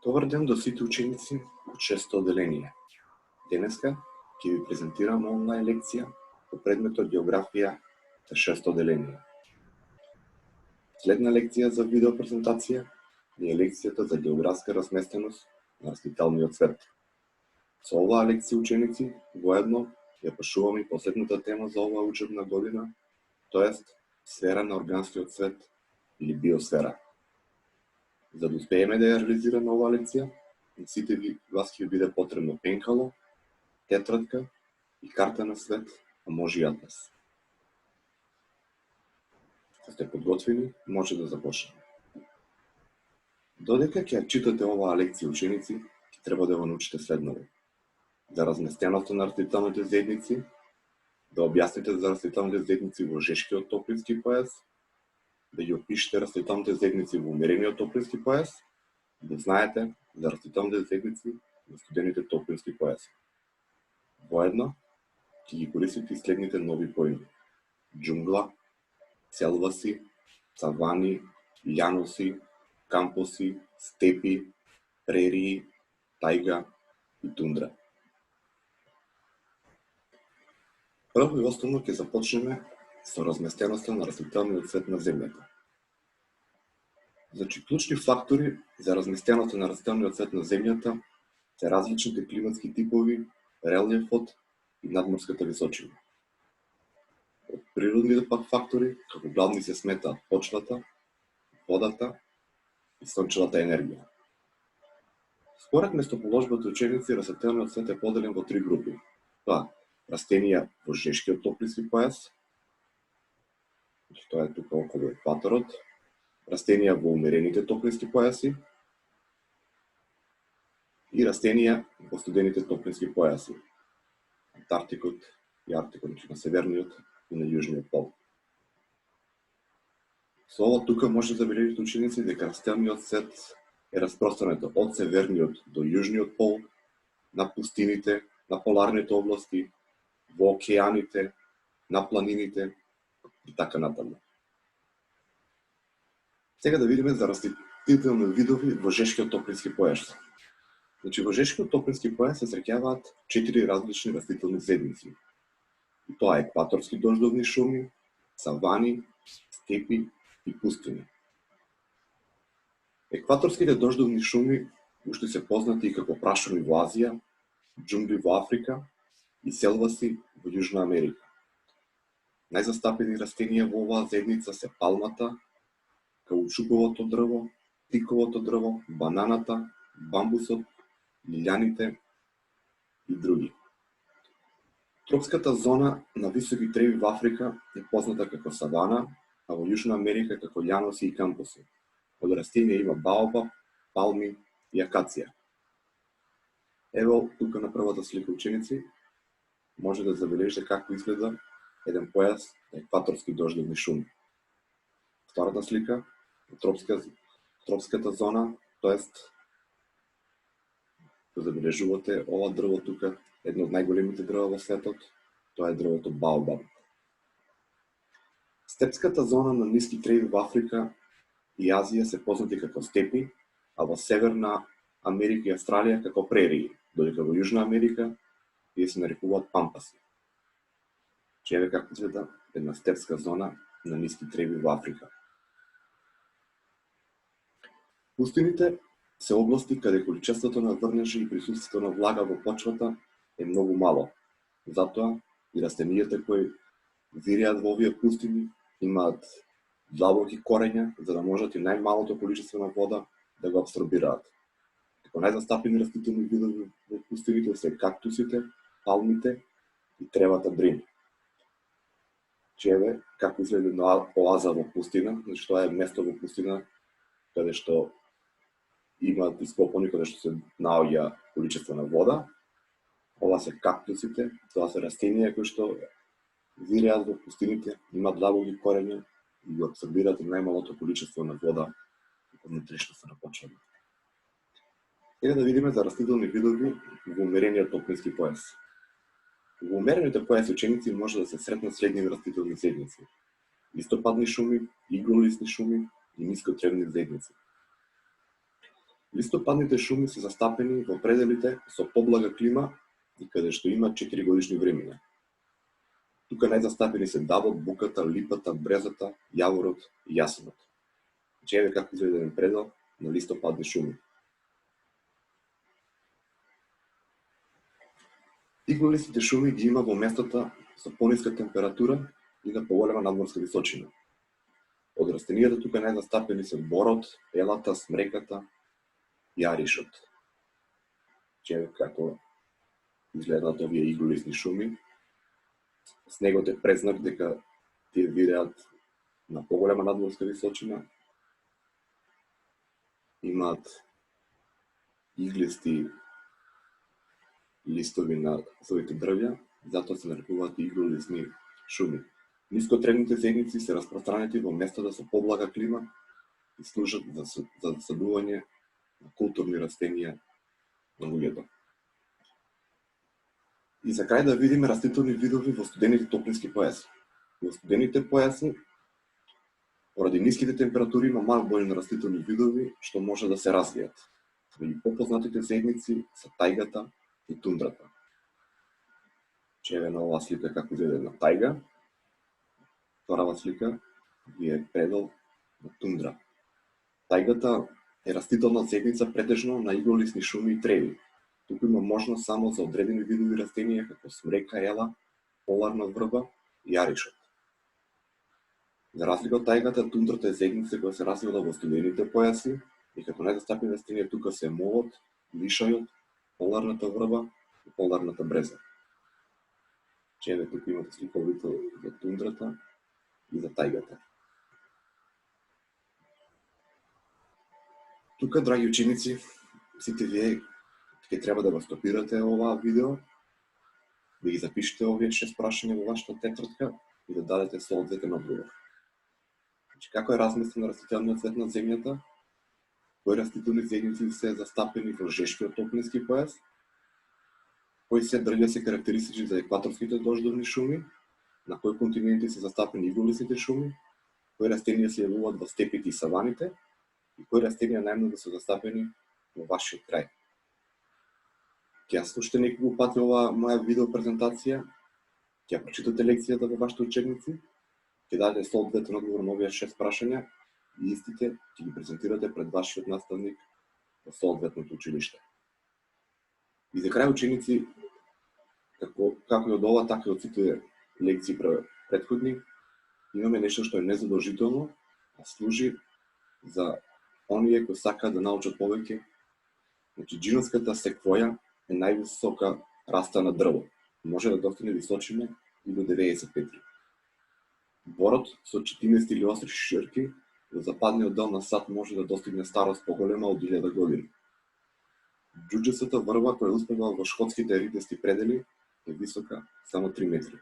Добар ден до сите ученици од 6-то одделение. Денеска ќе ви презентирам онлайн лекција по предметот географија за 6-то одделение. Следна лекција за видеопрезентација е лекцијата за географска разместеност на растителниот свет. Со оваа лекција ученици воедно ја пашуваме и последната тема за оваа учебна година, тоест сфера на органскиот свет или биосфера. За да успееме да ја реализираме оваа лекција, на сите вас ќе биде потребно пенкало, тетрадка и карта на свет, а може и атлас. Ако сте подготвени, може да започнеме. Додека ќе ја читате оваа лекција ученици, ќе треба да го научите следното: за разместеноста на растителните заедници, да објасните за растителните заедници во жешкиот топлински појас, да ги опишете растителните заедници во умерениот топлински појас, да знаете за растителните заедници во студените топлински појаси. Воедно ќе ги користите и следните нови поими: џунгла, селваси, савани, љаноси, кампоси, степи, прерии, тајга и тундра. Прво и основно ќе започнеме со разместеноста на растителниот свет на земјата. Значи, клучни фактори за разместеноста на растителниот свет на земјата се различните климатски типови, релјефот и надморската височина. Од природните пак фактори, како главни се сметаат почвата, водата и сончевата енергија. Според местоположбата ученици, растителниот свет е поделен во три групи. Тоа растенија во жешкиот топлински појас, тоа е тука околу екваторот, растенија во умерените топлински појаси и растенија во студените топлински појаси, Антарктикот и Арктикот, на северниот и на јужниот пол. Со ова тука може да забележите ученици дека растителниот свет е распространет од северниот до јужниот пол, на пустините, на поларните области, во океаните, на планините и така натаму. Сега да видиме за растителни видови во жешкиот топлински појас. Значи, во жешкиот топлински појас се среќаваат 4 различни растителни заедници. И тоа е екваторски дождовни шуми, савани, степи и пустини. Екваторските дождовни шуми уште се познати и како прашуми во Азија, џунгли во Африка и селваси во Јужна Америка. Најзастапени растенија во оваа заедница се палмата, каучуковото дрво, тиковото дрво, бананата, бамбусот, лилјаните и други. Тропската зона на високи треви во Африка е позната како савана, а во Јужна Америка како љаноси и кампуси. Од растенија има баобаб, палми и акација. Ево тука на првата слика ученици може да забележите како изгледа еден појас на екваторски дождовни шуми. Втората слика тропската зона, тоест да забележувате ова дрво тука, едно од најголемите дрва во светот, тоа е дрвото баобаб. Степската зона на ниски треви во Африка и Азија се познати како степи, а во Северна Америка и Австралија како прерии, додека во Јужна Америка тие се нарекуваат пампаси. Еве како изгледа една степска зона на ниски треви во Африка. Пустините се области каде количеството на врнежи и присуството на влага во почвата е многу мало. Затоа и растенијата кои виреат во овие пустини имаат длабоки корења за да можат и најмалото количество на вода да го апсорбираат. Како најзастапени растителни видови во пустините се кактусите, палмите и тревата брин. Еве како изгледа една оаза во пустина, значи тоа е место во пустина каде што имаат ископани, каде што се наоѓа количество на вода. Ова се кактусите, тоа се растенија кои што виреат во пустините, имаат длабоки корења и го апсорбираат најмалото количество на вода од внатрешноста на почвата. Сега да видиме за растителни видови во умерениот топлински појас. Во умерените појаси ученици може да се сретнат следни растителни заедници: листопадни шуми, иглолистни шуми и нискотревни заедници. Листопадните шуми се застапени во пределите со поблага клима и каде што има 4 годишни времиња. Тука најзастапени се давот, буката, липата, брезата, јаворот и јасенот. Значи, еве како изгледа еден предел на листопадни шуми. Иглолистите шуми ги има во местата со пониска температура и на поголема надморска височина. Од растенијата тука најзастапени се борот, елата, смреката и аришот. Че како изгледаат овие иглолистни шуми. Снегот е презнак дека тие виреат на поголема надморска височина. Имаат иглисти листови на своите дрвја, затоа се нарекуваат иглолистни шуми. Нискотревните зедници се распространети во местата со поблага клима и служат за засадување на културни растенија на луѓето. И за крај да видиме растителни видови во студените топлински појаси. Во студените појаси, поради ниските температури, има мал број на растителни видови што може да се развијат. Меѓу попознатите зедници се тајгата и тундрата. Еве на оваа слика како изгледа на тајга. Вторава слика е предел на тундра. Тајгата е растителна зедница претежно на иглолистни шуми и треви. Туку има можност само за одредени видови растенија како смрека, ела, поларна врба и аришот. За разлика од тајгата, тундрата е зедница која се развива во студените појаси и како најзастапени растенија тука се молот, лишајот, поларната врба и поларната бреза. Еве тука имате сликовите за тундрата и за тајгата. Тука, драги ученици, сите вие ќе треба да го стопирате оваа видео, да ги запишете овие 6 прашања во вашата тетрадка и да дадете соодветен одговор. Значи, како е разместен растителниот свет на земјата? Кои растителни зедници се застапени во жешкиот топлински појас? Кои се дрвја се карактеристични за екваторските дождовни шуми? На кои континенти се застапени иглолистните шуми? Кои растенија се јавуваат во степите и саваните? И кои растенија најмногу се застапени во вашиот крај? Ќе ја слушате неколку пати оваа моја видео презентација, ќе ја прочитате лекцијата во вашите учебници, ќе дадете соодветен одговор на овие 6 прашања и истите ќе ги презентирате пред вашиот наставник во соодветното училиште. И за крај, ученици, како и од ова, така и од сите лекции претходни, имаме нешто што е незадолжително, а служи за оние кои сакаат да научат повеќе. Значи, џиновската секвоја е највисока растана дрво. Може да достигне височина и до 90 метри. Борот со 14 или остри шиширки во западниот дел на САД може да достигне старост поголема од 1000 години. Џуџевата врба која успева во шкотските ридести предели е висока само 3 метри.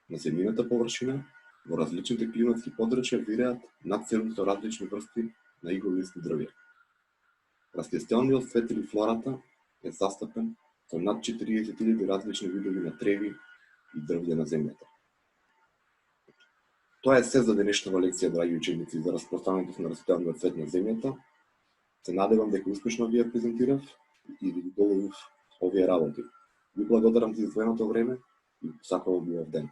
На земјината површина, во различните климатски подрачја виреат над 700 различни врсти на иглолистни дрвја. Растителниот свет или флората е застапен со над 40.000 различни видови на треви и дрвја на земјата. Тоа е се за денешната лекција, драги ученици, за распространението на растителниот свет на земјата. Се надевам дека успешно ви ја презентирав и ви доловив овие работи. Ви благодарам за издвоеното време и сакувам убав ден.